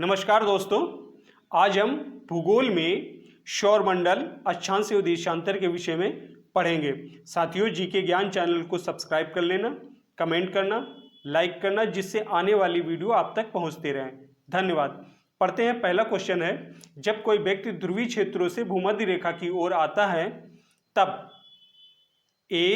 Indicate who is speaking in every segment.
Speaker 1: नमस्कार दोस्तों, आज हम भूगोल में सौरमंडल, अक्षांश एवं देशांतर के विषय में पढ़ेंगे। साथियों, जीके ज्ञान चैनल को सब्सक्राइब कर लेना, कमेंट करना, लाइक करना, जिससे आने वाली वीडियो आप तक पहुंचते रहें। धन्यवाद। पढ़ते हैं। पहला क्वेश्चन है, जब कोई व्यक्ति ध्रुवीय क्षेत्रों से भूमध्य रेखा की ओर आता है तब ए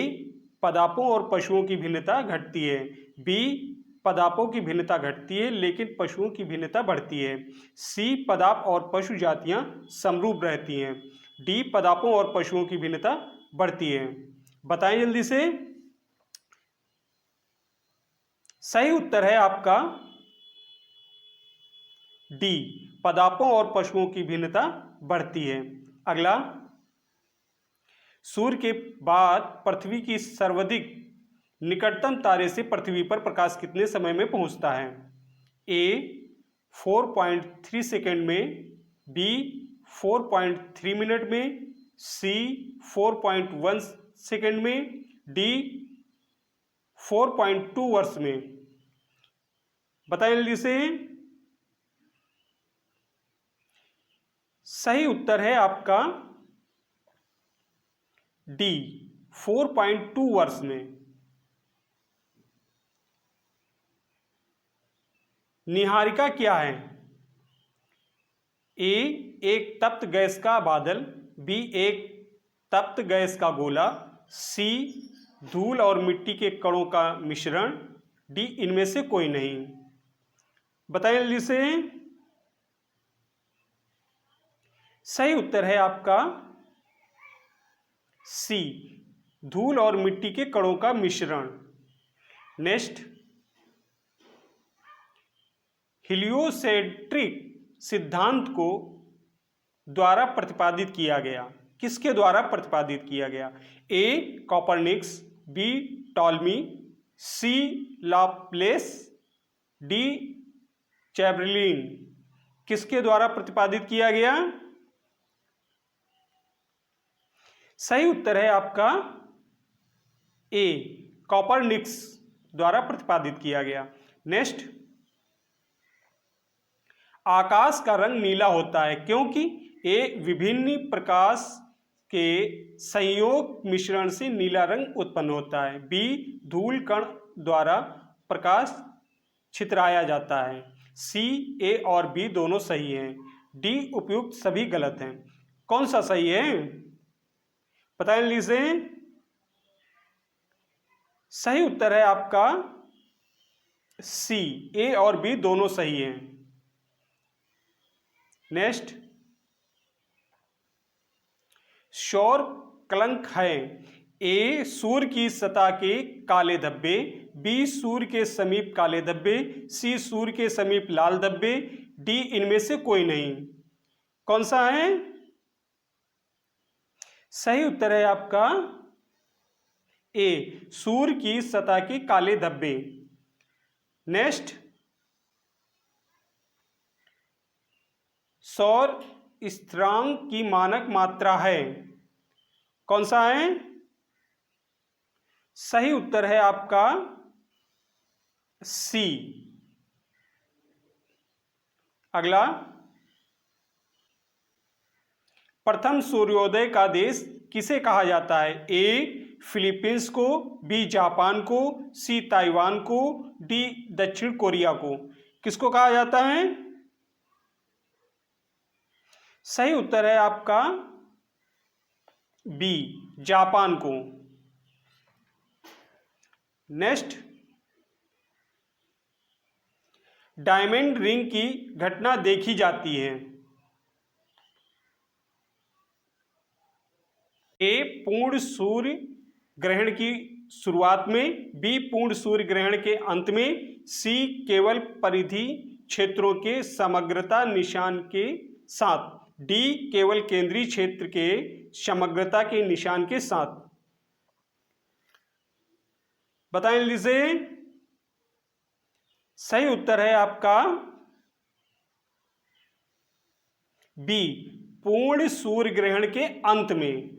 Speaker 1: पदापों और पशुओं की भिन्नता घटती है, बी पदापों की भिन्नता घटती है लेकिन पशुओं की भिन्नता बढ़ती है, सी पदाप और पशु जातियां समरूप रहती हैं, डी पदापों और पशुओं की भिन्नता बढ़ती है। बताएं जल्दी से। सही उत्तर है आपका डी, पदापों और पशुओं की भिन्नता बढ़ती है। अगला, सूर्य के बाद पृथ्वी की सर्वाधिक निकटतम तारे से पृथ्वी पर प्रकाश कितने समय में पहुंचता है? ए 4.3 सेकेंड में, बी 4.3 मिनट में, सी 4.1 सेकेंड में, डी 4.2 वर्ष में। बताएं जल्दी से। सही उत्तर है आपका डी, 4.2 वर्ष में। निहारिका क्या है? ए एक तप्त गैस का बादल, बी एक तप्त गैस का गोला, सी धूल और मिट्टी के कणों का मिश्रण, डी इनमें से कोई नहीं। बताइए जल्दी से। सही उत्तर है आपका सी, धूल और मिट्टी के कणों का मिश्रण। नेक्स्ट, हीलियोसेंट्रिक सिद्धांत को द्वारा प्रतिपादित किया गया। किसके द्वारा प्रतिपादित किया गया? ए कॉपरनिकस, बी टॉलमी, सी लाप्लेस, डी चैबर्लिन। किसके द्वारा प्रतिपादित किया गया? सही उत्तर है आपका ए, कॉपरनिकस द्वारा प्रतिपादित किया गया। नेक्स्ट, आकाश का रंग नीला होता है क्योंकि ए विभिन्न प्रकाश के संयोग मिश्रण से नीला रंग उत्पन्न होता है, बी धूल कण द्वारा प्रकाश छितराया जाता है, सी ए और बी दोनों सही हैं, डी उपयुक्त सभी गलत हैं। कौन सा सही है? बताएं लीजिए। सही उत्तर है आपका सी, ए और बी दोनों सही हैं। नेक्स्ट, सौर कलंक है। ए सूर्य की सतह के काले धब्बे, बी सूर्य के समीप काले धब्बे, सी सूर्य के समीप लाल धब्बे, डी इनमें से कोई नहीं। कौन सा है? सही उत्तर है आपका ए, सूर्य की सतह के काले धब्बे। नेक्स्ट, सौर स्थिरांक की मानक मात्रा है। कौन सा है? सही उत्तर है आपका सी। अगला, प्रथम सूर्योदय का देश किसे कहा जाता है? ए फिलीपींस को, बी जापान को, सी ताइवान को, डी दक्षिण कोरिया को। किसको कहा जाता है? सही उत्तर है आपका बी, जापान को। नेक्स्ट, डायमंड रिंग की घटना देखी जाती है। ए पूर्ण सूर्य ग्रहण की शुरुआत में, बी पूर्ण सूर्य ग्रहण के अंत में, सी केवल परिधि क्षेत्रों के समग्रता निशान के साथ, डी केवल केंद्रीय क्षेत्र के समग्रता के निशान के साथ। बताएं लीजिए। सही उत्तर है आपका बी, पूर्ण सूर्य ग्रहण के अंत में।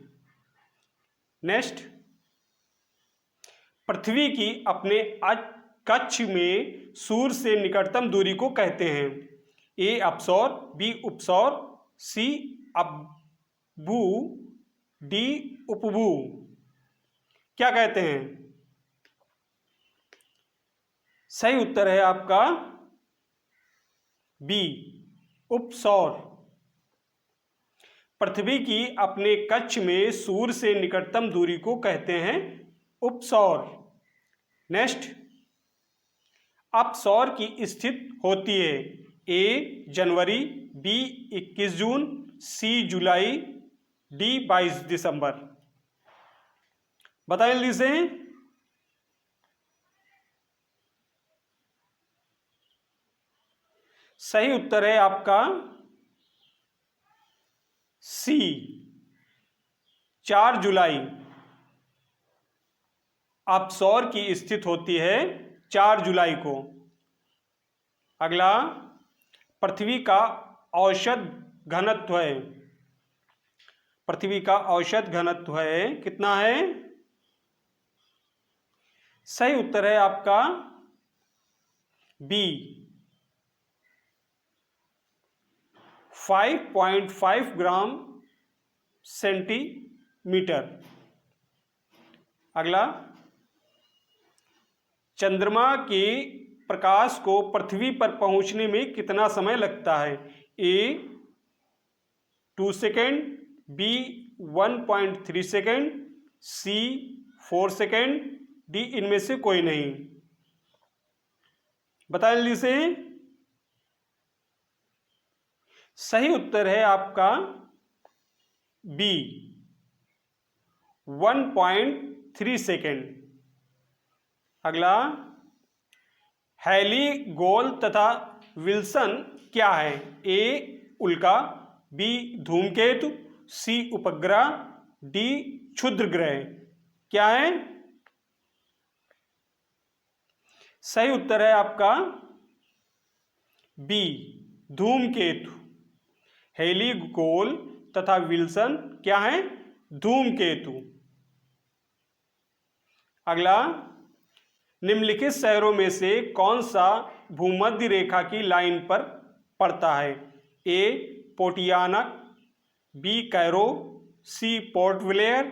Speaker 1: नेक्स्ट, पृथ्वी की अपने कक्ष में सूर्य से निकटतम दूरी को कहते हैं। ए अपसौर, बी उपसौर, सी अब्बू, डी उपबू। क्या कहते हैं? सही उत्तर है आपका बी उपसौर। पृथ्वी की अपने कक्ष में सूर्य से निकटतम दूरी को कहते हैं उपसौर। नेक्स्ट, अपसौर की स्थिति होती है ए जनवरी, बी 21 जून, सी जुलाई, डी 22 दिसंबर। बताएं जल्दी से। सही उत्तर है आपका सी 4 जुलाई। अपसौर की स्थिति होती है 4 जुलाई को। अगला, पृथ्वी का औसत घनत्व है। पृथ्वी का औसत घनत्व है कितना है? सही उत्तर है आपका बी 5.5 ग्राम सेंटीमीटर। अगला, चंद्रमा के प्रकाश को पृथ्वी पर पहुंचने में कितना समय लगता है? ए 2 सेकेंड, बी 1.3 सेकेंड, सी 4 सेकेंड, डी इनमें से कोई नहीं। बताएं जल्दी से। सही उत्तर है आपका बी 1.3 सेकेंड। अगला, हैली गोल तथा विल्सन क्या है? ए उल्का, बी धूमकेतु, सी उपग्रह, डी क्षुद्र ग्रह। क्या है? सही उत्तर है आपका बी धूमकेतु। हैली गोल तथा विल्सन क्या है? धूमकेतु। अगला, निम्नलिखित शहरों में से कौन सा भूमध्य रेखा की लाइन पर पड़ता है? ए पोटियानक, बी कैरो, सी पोर्ट ब्लेयर,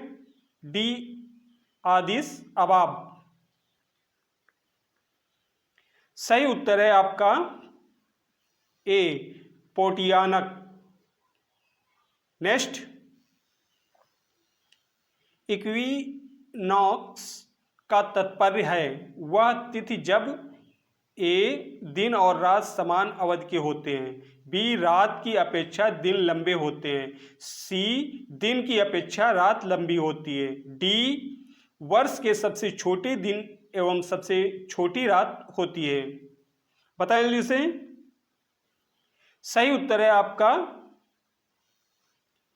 Speaker 1: डी आदिस अबाब। सही उत्तर है आपका ए पोटियानक। नेक्स्ट, इक्विनॉक्स का तात्पर्य है वह तिथि जब ए दिन और रात समान अवधि के होते हैं, बी रात की अपेक्षा दिन लंबे होते हैं, सी दिन की अपेक्षा रात लंबी होती है, डी वर्ष के सबसे छोटे दिन एवं सबसे छोटी रात होती है। बताएं जल्दी से। सही उत्तर है आपका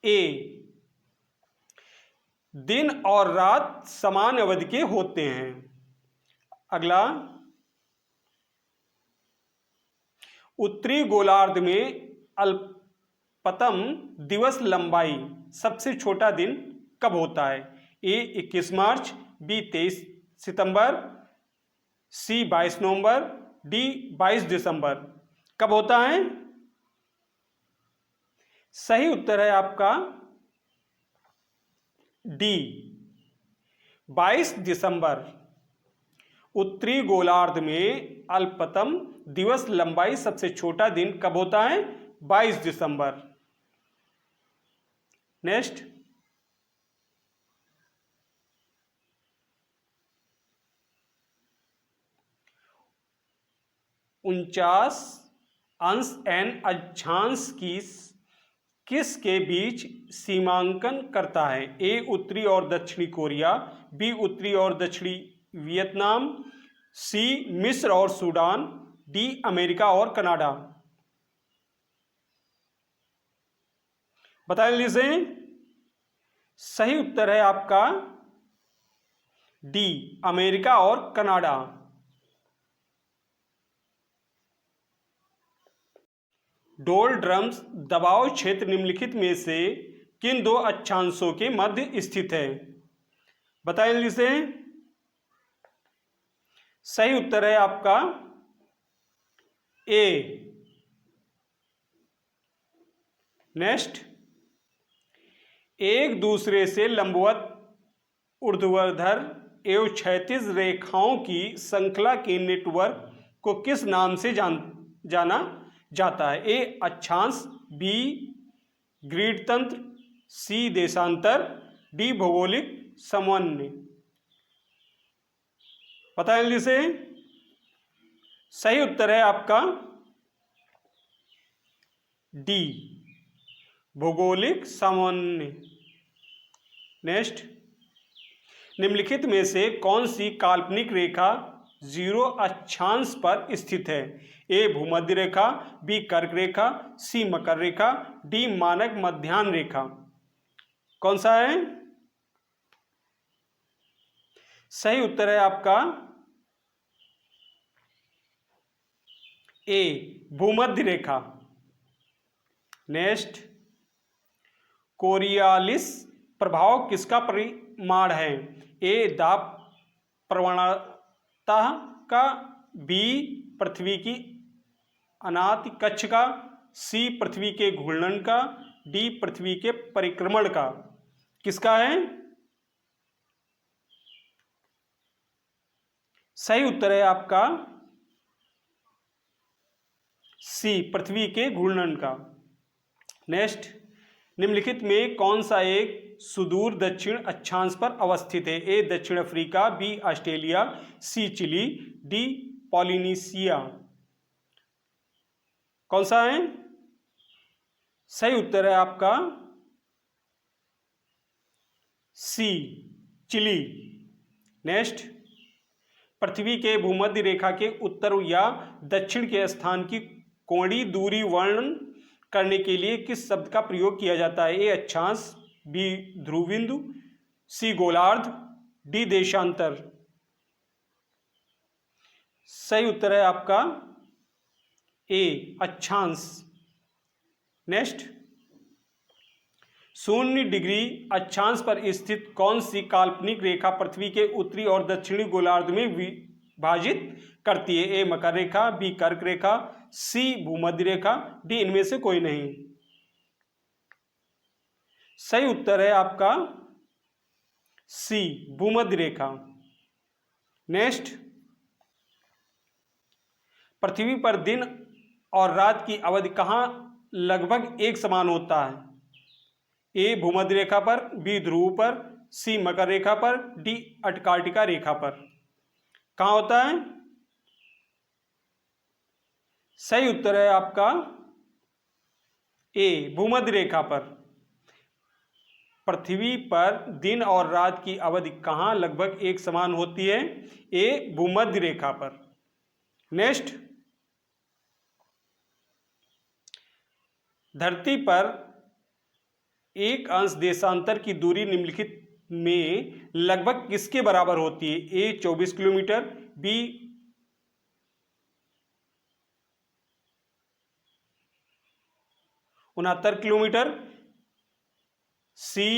Speaker 1: ए दिन और रात समान अवधि के होते हैं। अगला, उत्तरी गोलार्ध में अल्पतम दिवस लंबाई सबसे छोटा दिन कब होता है? ए 21 मार्च, बी 23 सितंबर, सी 22 नवंबर, डी 22 दिसंबर। कब होता है? सही उत्तर है आपका डी 22 दिसंबर। उत्तरी गोलार्ध में अल्पतम दिवस लंबाई सबसे छोटा दिन कब होता है? 22 दिसंबर। नेक्स्ट, 49 अंश एन अक्षांश की किसके बीच सीमांकन करता है? ए उत्तरी और दक्षिणी कोरिया, बी उत्तरी और दक्षिणी वियतनाम, सी मिस्र और सूडान, डी अमेरिका और कनाडा। बता लीजिए। सही उत्तर है आपका डी अमेरिका और कनाडा। डोल ड्रम्स दबाव क्षेत्र निम्नलिखित में से किन दो अक्षांशों के मध्य स्थित है? बताएं जल्दी से। सही उत्तर है आपका ए नेक्स्ट, एक दूसरे से लंबवत ऊर्ध्वाधर एवं क्षैतिज रेखाओं की श्रृंखला के नेटवर्क को किस नाम से जाना जाता है? ए अक्षांश, बी ग्रिड तंत्र, सी देशांतर, डी भौगोलिक समन्वय। पता है जल्दी से? सही उत्तर है आपका डी भौगोलिक समन्वय। नेक्स्ट, निम्नलिखित में से कौन सी काल्पनिक रेखा जीरो अक्षांश पर स्थित है? ए भूमध्य रेखा, बी कर्क रेखा, सी मकर रेखा, डी मानक मध्याह्न रेखा। कौन सा है? सही उत्तर है आपका ए भूमध्य रेखा। नेक्स्ट, कोरियालिस प्रभाव किसका परिमाण है? ए दाब प्रवणता का, बी पृथ्वी की अनाति कक्ष का, सी पृथ्वी के घूर्णन का, डी पृथ्वी के परिक्रमण का। किसका है? सही उत्तर है आपका सी पृथ्वी के घूर्णन का। नेक्स्ट, निम्नलिखित में कौन सा एक सुदूर दक्षिण अक्षांश पर अवस्थित है? ए दक्षिण अफ्रीका, बी ऑस्ट्रेलिया, सी चिली, डी पॉलिनेशिया। कौन सा है? सही उत्तर है आपका सी चिली। नेक्स्ट, पृथ्वी के भूमध्य रेखा के उत्तर या दक्षिण के स्थान की कोणीय दूरी वर्णन करने के लिए किस शब्द का प्रयोग किया जाता है? ए अक्षांश, बी ध्रुव बिंदु, सी गोलार्ध, डी देशांतर। सही उत्तर है आपका ए अक्षांश। नेक्स्ट, 0 डिग्री अक्षांश पर स्थित कौन सी काल्पनिक रेखा पृथ्वी के उत्तरी और दक्षिणी गोलार्ध में विभाजित करती है? ए मकर रेखा, बी कर्क रेखा, सी भूमध्य रेखा, डी इनमें से कोई नहीं। सही उत्तर है आपका सी भूमध्य रेखा। नेक्स्ट, पृथ्वी पर दिन और रात की अवधि कहाँ लगभग एक समान होता है? ए भूमध्य रेखा पर, बी ध्रुव पर, सी मकर रेखा पर, डी अंटार्कटिका रेखा पर। कहाँ होता है? सही उत्तर है आपका ए भूमध्य रेखा पर। पृथ्वी पर दिन और रात की अवधि कहाँ लगभग एक समान होती है? ए भूमध्य रेखा पर। नेक्स्ट, धरती पर एक अंश देशांतर की दूरी निम्नलिखित में लगभग किसके बराबर होती है? ए 24 किलोमीटर, बी 69 किलोमीटर, सी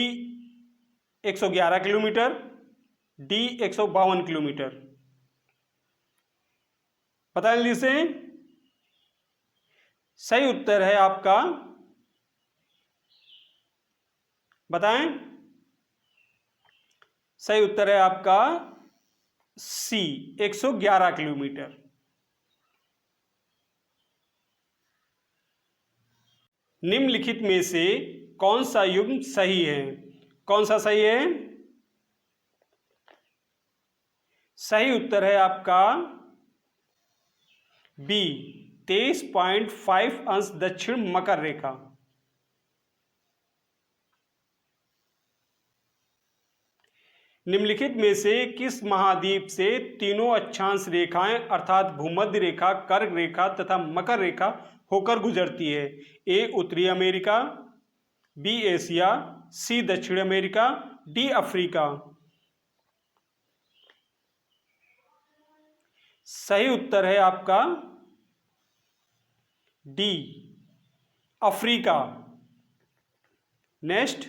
Speaker 1: 111 किलोमीटर, डी 152 किलोमीटर। पता है जल्दी से? सही उत्तर है आपका, बताएं। सही उत्तर है आपका सी 111 किलोमीटर। निम्नलिखित में से कौन सा युग्म सही है? कौन सा सही है? सही उत्तर है आपका बी 23.5 अंश दक्षिण मकर रेखा। निम्नलिखित में से किस महाद्वीप से तीनों अक्षांश रेखाएं अर्थात भूमध्य रेखा, कर्क रेखा तथा मकर रेखा होकर गुजरती है? ए उत्तरी अमेरिका, बी एशिया, सी दक्षिण अमेरिका, डी अफ्रीका। सही उत्तर है आपका डी अफ्रीका। नेक्स्ट,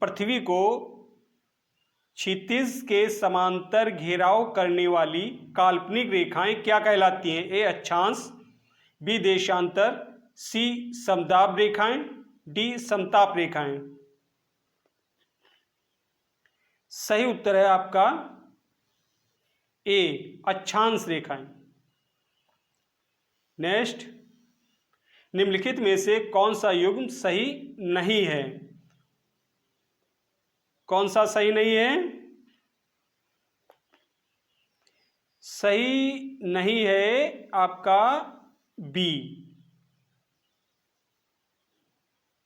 Speaker 1: पृथ्वी को क्षितिज के समांतर घेराव करने वाली काल्पनिक रेखाएं क्या कहलाती हैं? ए अक्षांश, बी देशांतर, सी समदाब रेखाएं, डी समताप रेखाएं। सही उत्तर है आपका ए अक्षांश रेखाएं। नेक्स्ट, निम्नलिखित में से कौन सा युग्म सही नहीं है? कौन सा सही नहीं है? सही नहीं है आपका बी,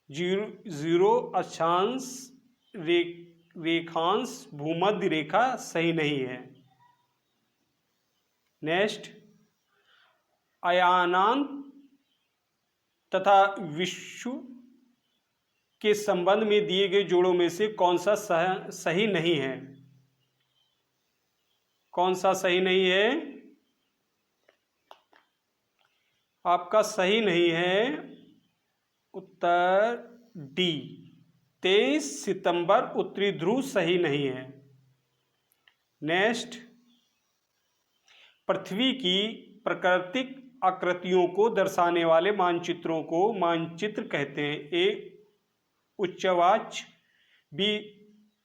Speaker 1: जीरो अक्षांश रेखांश भूमध्य रेखा सही नहीं है। नेक्स्ट, अयानांत तथा विश्व के संबंध में दिए गए जोड़ों में से कौन सा सही नहीं है? कौन सा सही नहीं है? आपका सही नहीं है उत्तर डी, 23 सितंबर उत्तरी ध्रुव सही नहीं है। नेक्स्ट, पृथ्वी की प्राकृतिक आकृतियों को दर्शाने वाले मानचित्रों को मानचित्र कहते हैं। ए उच्चवाच, बी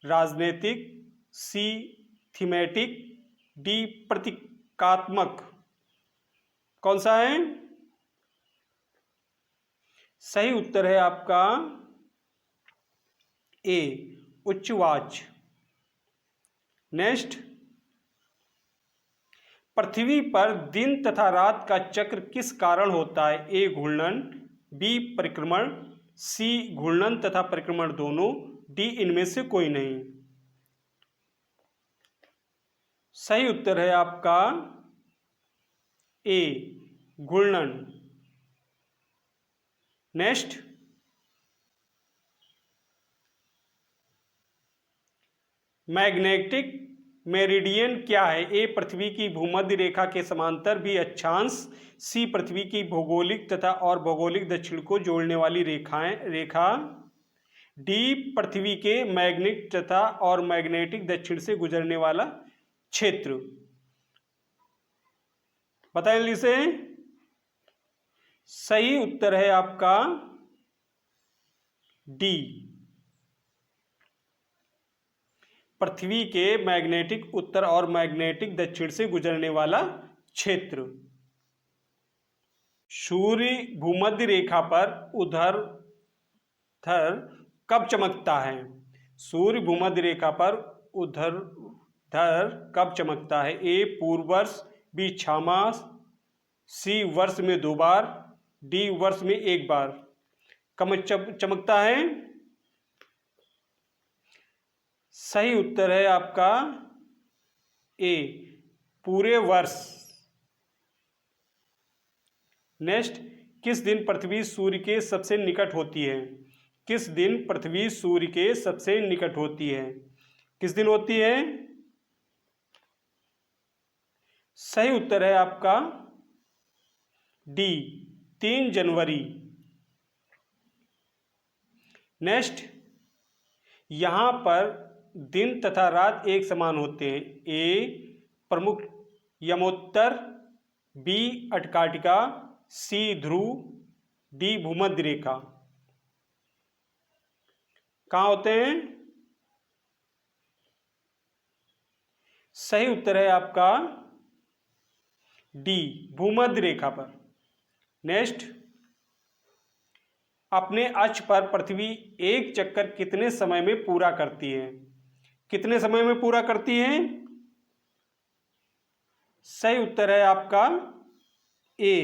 Speaker 1: राजनीतिक, सी थीमेटिक, डी प्रतीकात्मक। कौन सा है? सही उत्तर है आपका ए उच्चवाच। नेक्स्ट, पृथ्वी पर दिन तथा रात का चक्र किस कारण होता है? ए घूर्णन, बी परिक्रमण, सी घूर्णन तथा परिक्रमण दोनों, डी इनमें से कोई नहीं। सही उत्तर है आपका ए घूर्णन। नेक्स्ट, मैग्नेटिक मेरिडियन क्या है? ए पृथ्वी की भूमध्य रेखा के समांतर भी अक्षांश, सी पृथ्वी की भौगोलिक तथा और भौगोलिक दक्षिण को जोड़ने वाली रेखा, डी पृथ्वी के मैग्नेटिक तथा और मैग्नेटिक दक्षिण से गुजरने वाला क्षेत्र। बताएं जल्दी से। सही उत्तर है आपका डी, पृथ्वी के मैग्नेटिक उत्तर और मैग्नेटिक दक्षिण से गुजरने वाला क्षेत्र। सूर्य भूमध्य रेखा पर ऊर्ध्वाधर कब चमकता है? सूर्य भूमध्य रेखा पर ऊर्ध्वाधर कब चमकता है? ए पूर्ववर्ष, बी छामास, सी वर्ष में 2 बार, डी वर्ष में 1 बार। कब चमकता है? सही उत्तर है आपका ए पूरे वर्ष। नेक्स्ट, किस दिन पृथ्वी सूर्य के सबसे निकट होती है? किस दिन पृथ्वी सूर्य के सबसे निकट होती है? किस दिन होती है? सही उत्तर है आपका डी 3 जनवरी। नेक्स्ट, यहां पर दिन तथा रात एक समान होते हैं। ए प्रमुख यमोत्तर, बी अंटार्कटिका, सी ध्रुव, डी भूमध्य रेखा। कहाँ होते हैं? सही उत्तर है आपका डी भूमध्य रेखा पर। नेक्स्ट, अपने अक्ष पर पृथ्वी एक चक्कर कितने समय में पूरा करती है? कितने समय में पूरा करती है? सही उत्तर है आपका ए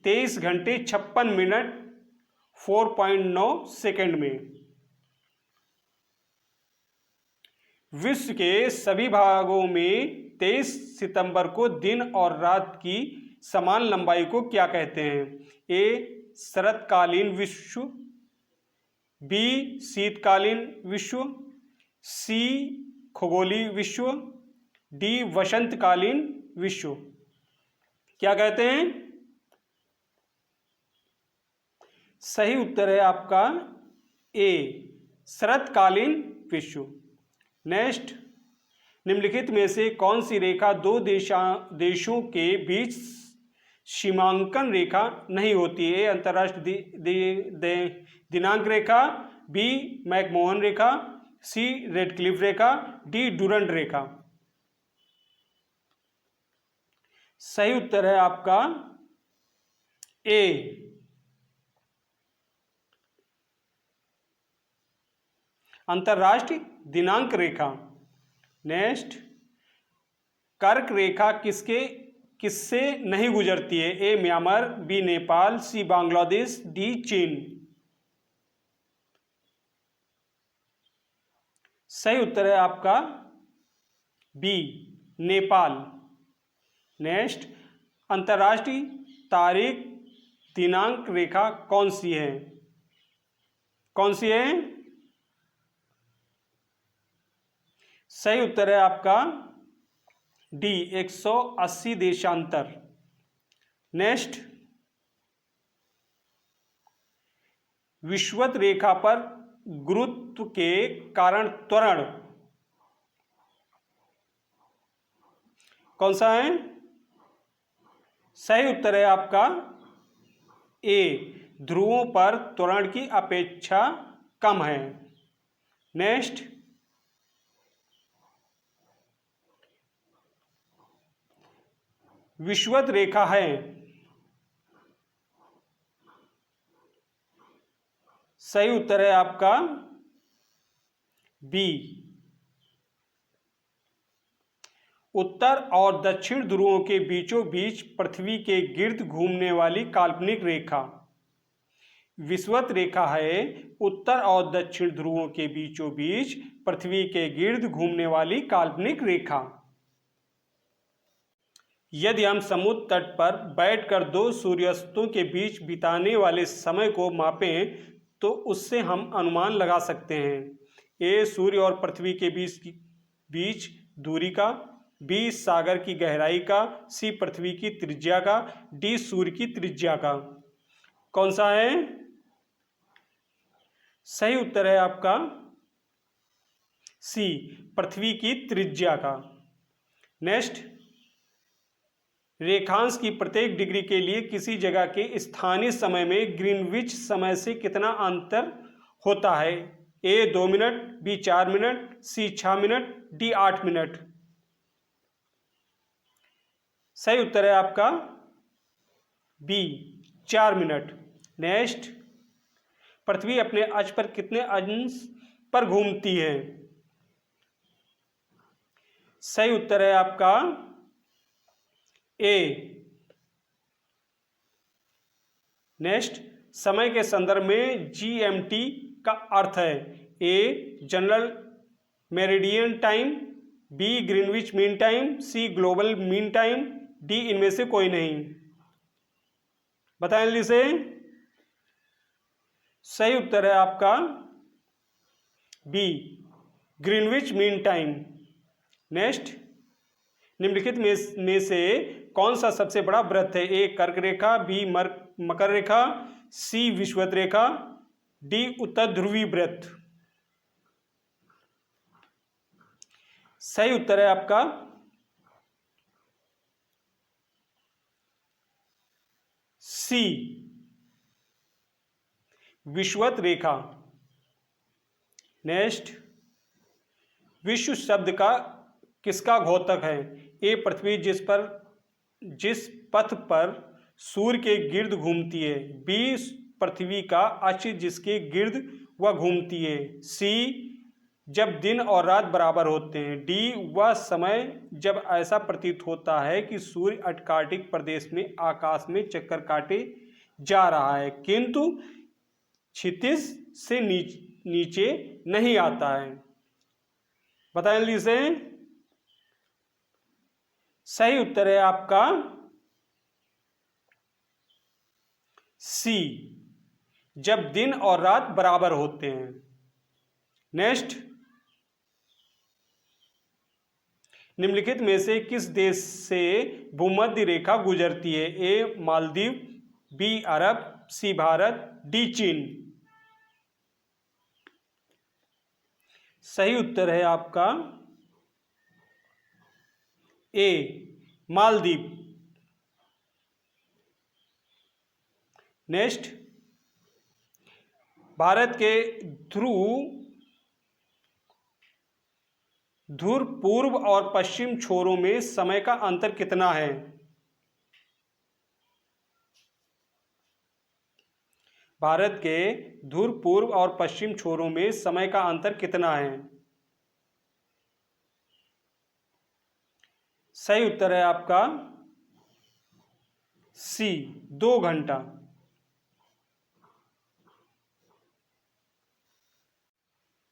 Speaker 1: 23 घंटे 56 मिनट 4.9 सेकंड में। विश्व के सभी भागों में 23 सितंबर को दिन और रात की समान लंबाई को क्या कहते हैं? ए शरतकालीन विश्व, बी शीतकालीन विश्व, सी खगोलीय विश्व, डी वसंतकालीन विश्व। क्या कहते हैं? सही उत्तर है आपका ए शरतकालीन विश्व। नेक्स्ट, निम्नलिखित में से कौन सी रेखा 2 देशों के बीच सीमांकन रेखा नहीं होती है। अंतरराष्ट्रीय दिनांक रेखा, बी मैकमोहन रेखा, सी रेडक्लिफ रेखा, डी डूरंट रेखा। सही उत्तर है आपका ए, अंतरराष्ट्रीय दिनांक रेखा। नेक्स्ट, कर्क रेखा किससे नहीं गुजरती है? ए म्यांमार, बी नेपाल, सी बांग्लादेश, डी चीन। सही उत्तर है आपका बी नेपाल। नेक्स्ट, अंतरराष्ट्रीय तारीख दिनांक रेखा कौन सी है? कौन सी है? सही उत्तर है आपका डी 180 देशांतर। नेक्स्ट, विषुवत रेखा पर गुरुत्व के कारण त्वरण कौन सा है? सही उत्तर है आपका ए, ध्रुवों पर त्वरण की अपेक्षा कम है। नेक्स्ट, विषुवत रेखा है। सही उत्तर है आपका बी, उत्तर और दक्षिण ध्रुवों के बीचों बीच पृथ्वी के गिर्द घूमने वाली काल्पनिक रेखा विषुवत रेखा है। उत्तर और दक्षिण ध्रुवों के बीचों बीच पृथ्वी के गिर्द घूमने वाली काल्पनिक रेखा। यदि हम समुद्र तट पर बैठकर दो सूर्यास्तों के बीच बिताने वाले समय को मापें तो उससे हम अनुमान लगा सकते हैं। ए, सूर्य और पृथ्वी के बीच दूरी का, बी सागर की गहराई का, सी पृथ्वी की त्रिज्या का, डी सूर्य की त्रिज्या का। कौन सा है? सही उत्तर है आपका सी, पृथ्वी की त्रिज्या का। नेक्स्ट, रेखांश की प्रत्येक डिग्री के लिए किसी जगह के स्थानीय समय में ग्रीनविच समय से कितना अंतर होता है? ए 2 मिनट, बी 4 मिनट, सी 6 मिनट, डी 8 मिनट। सही उत्तर है आपका बी 4 मिनट। नेक्स्ट, पृथ्वी अपने अक्ष पर कितने अंश पर घूमती है? सही उत्तर है आपका ए। नेक्स्ट, समय के संदर्भ में जीएमटी का अर्थ है A general meridian time, B Greenwich mean time, C global mean time, D इनमें से कोई नहीं। बताएं जल्दी से। सही उत्तर है आपका B Greenwich mean time. Next, निम्नलिखित में से कौन सा सबसे बड़ा वृत्त है? ए कर्क रेखा, बी मकर रेखा, सी विषुवत रेखा, डी उत्तर ध्रुवी वृत्त। सही उत्तर है आपका सी विषुवत रेखा। नेक्स्ट, विश्व शब्द का किसका घोतक है? ए पृथ्वी जिस पथ पर सूर्य के गिर्द घूमती है, बी पृथ्वी का अक्ष जिसके गिर्द वह घूमती है, सी जब दिन और रात बराबर होते हैं, डी वह समय जब ऐसा प्रतीत होता है कि सूर्य अंटार्कटिक प्रदेश में आकाश में चक्कर काटे जा रहा है किंतु क्षितिज से नीचे नहीं आता है। बताएं जल्दी से। सही उत्तर है आपका सी, जब दिन और रात बराबर होते हैं। नेक्स्ट, निम्नलिखित में से किस देश से भूमध्य रेखा गुजरती है? ए मालदीव, बी अरब, सी भारत, डी चीन। सही उत्तर है आपका ए मालदीव। नेक्स्ट, भारत के ध्रुव पूर्व और पश्चिम छोरों में समय का अंतर कितना है? भारत के ध्रुव पूर्व और पश्चिम छोरों में समय का अंतर कितना है? सही उत्तर है आपका सी, 2 घंटा।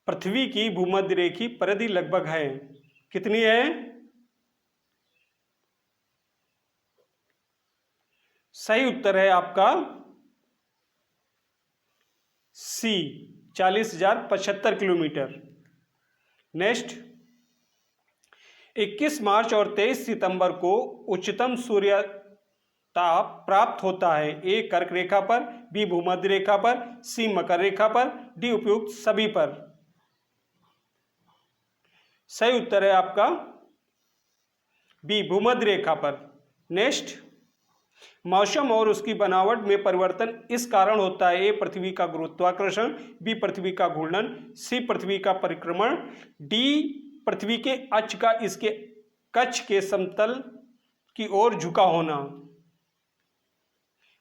Speaker 1: पृथ्वी की भूमध्य रेखी परिधि लगभग है, कितनी है? सही उत्तर है आपका सी, 40,075 किलोमीटर। नेक्स्ट, 21 मार्च और 23 सितंबर को उच्चतम सूर्य ताप प्राप्त होता है। ए कर्क रेखा पर, बी भूमध्य रेखा पर, सी मकर रेखा पर, डी उपयुक्त सभी पर। सही उत्तर है आपका बी भूमध्य रेखा पर। नेक्स्ट, मौसम और उसकी बनावट में परिवर्तन इस कारण होता है। ए पृथ्वी का गुरुत्वाकर्षण, बी पृथ्वी का घूर्णन, सी पृथ्वी का परिक्रमण, डी पृथ्वी के अक्ष का इसके कक्ष के समतल की ओर झुका होना।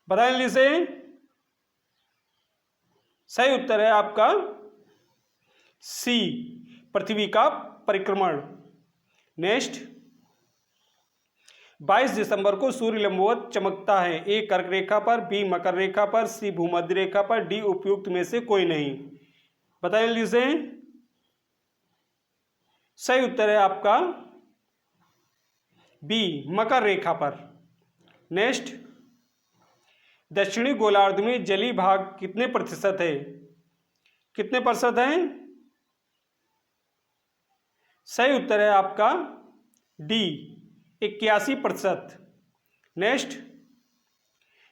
Speaker 1: बताएं लीजिए। सही उत्तर है आपका सी, पृथ्वी का परिक्रमण। नेक्स्ट, 22 दिसंबर को सूर्य लंबवत चमकता है। ए कर्क रेखा पर, बी मकर रेखा पर, सी भूमध्य रेखा पर, डी उपयुक्त में से कोई नहीं। बताएं लीजिए। सही उत्तर है आपका बी मकर रेखा पर। नेक्स्ट, दक्षिणी गोलार्ध में जलीय भाग कितने प्रतिशत है? कितने प्रतिशत है? सही उत्तर है आपका डी, 81%। नेक्स्ट,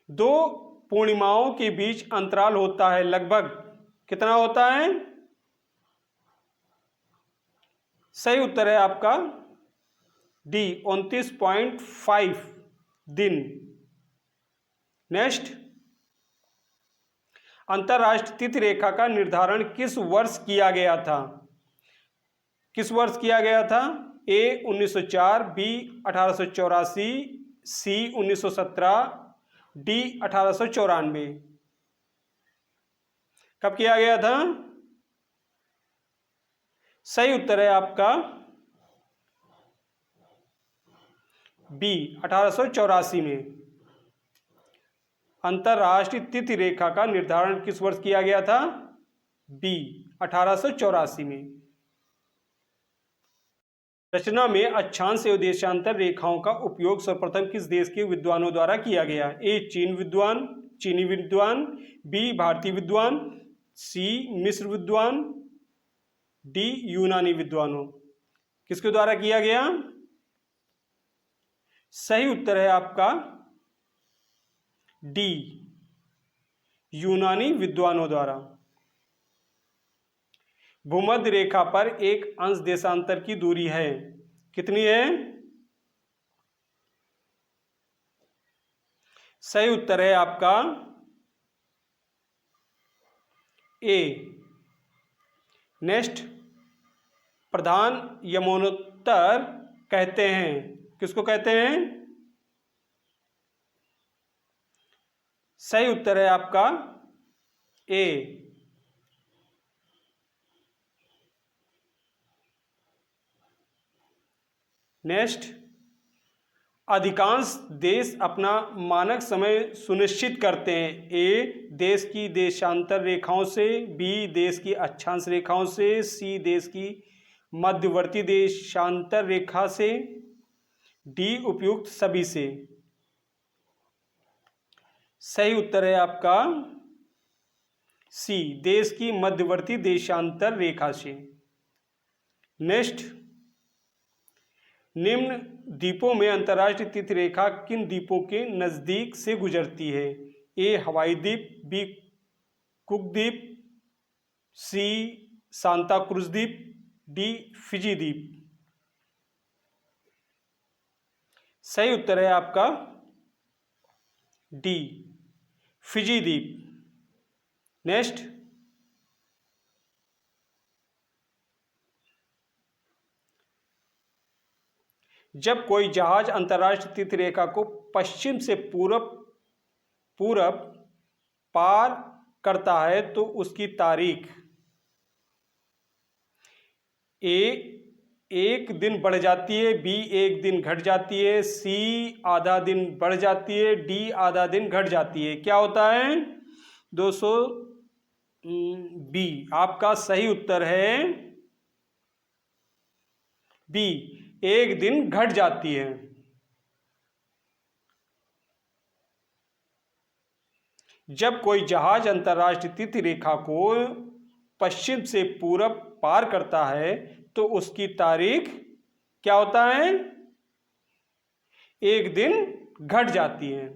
Speaker 1: 2 पूर्णिमाओं के बीच अंतराल होता है, लगभग कितना होता है? सही उत्तर है आपका डी, 29.5 दिन। नेक्स्ट, अंतरराष्ट्रीय तिथि रेखा का निर्धारण किस वर्ष किया गया था? किस वर्ष किया गया था? ए 1904, बी 1884, सी 1917, डी 1894। कब किया गया था? सही उत्तर है आपका बी, 1884 में। अंतरराष्ट्रीय तिथि रेखा का निर्धारण किस वर्ष किया गया था? बी, 1884 में। रचना में अक्षांश एवं देशांतर रेखाओं का उपयोग सर्वप्रथम किस देश के विद्वानों द्वारा किया गया? ए चीनी विद्वान, बी भारतीय विद्वान, सी मिस्र विद्वान, डी यूनानी विद्वानों। किसके द्वारा किया गया? सही उत्तर है आपका डी, यूनानी विद्वानों द्वारा। भूमध्य रेखा पर एक अंश देशांतर की दूरी है, कितनी है? सही उत्तर है आपका ए। नेक्स्ट, प्रधान यमुनोत्तर कहते हैं, किसको कहते हैं? सही उत्तर है आपका ए। नेक्स्ट, अधिकांश देश अपना मानक समय सुनिश्चित करते हैं। ए देश की देशांतर रेखाओं से, बी देश की अक्षांश रेखाओं से, सी देश की मध्यवर्ती देशांतर रेखा से, डी उपयुक्त सभी से। सही उत्तर है आपका सी, देश की मध्यवर्ती देशांतर रेखा से। नेक्स्ट, निम्न द्वीपों में अंतर्राष्ट्रीय तिथि रेखा किन द्वीपों के नजदीक से गुजरती है? ए हवाई द्वीप, बी कुक द्वीप, सी सांता क्रूज द्वीप, डी फिजी द्वीप। सही उत्तर है आपका डी, फिजी द्वीप। नेक्स्ट, जब कोई जहाज अंतर्राष्ट्रीय तिथि रेखा को पश्चिम से पूरब पार करता है तो उसकी तारीख ए एक दिन बढ़ जाती है, बी एक दिन घट जाती है, सी आधा दिन बढ़ जाती है, डी आधा दिन घट जाती है। क्या होता है दोस्तों? बी आपका सही उत्तर है, बी एक दिन घट जाती है। जब कोई जहाज अंतर्राष्ट्रीय तिथि रेखा को पश्चिम से पूरब पार करता है तो उसकी तारीख क्या होता है? एक दिन घट जाती है।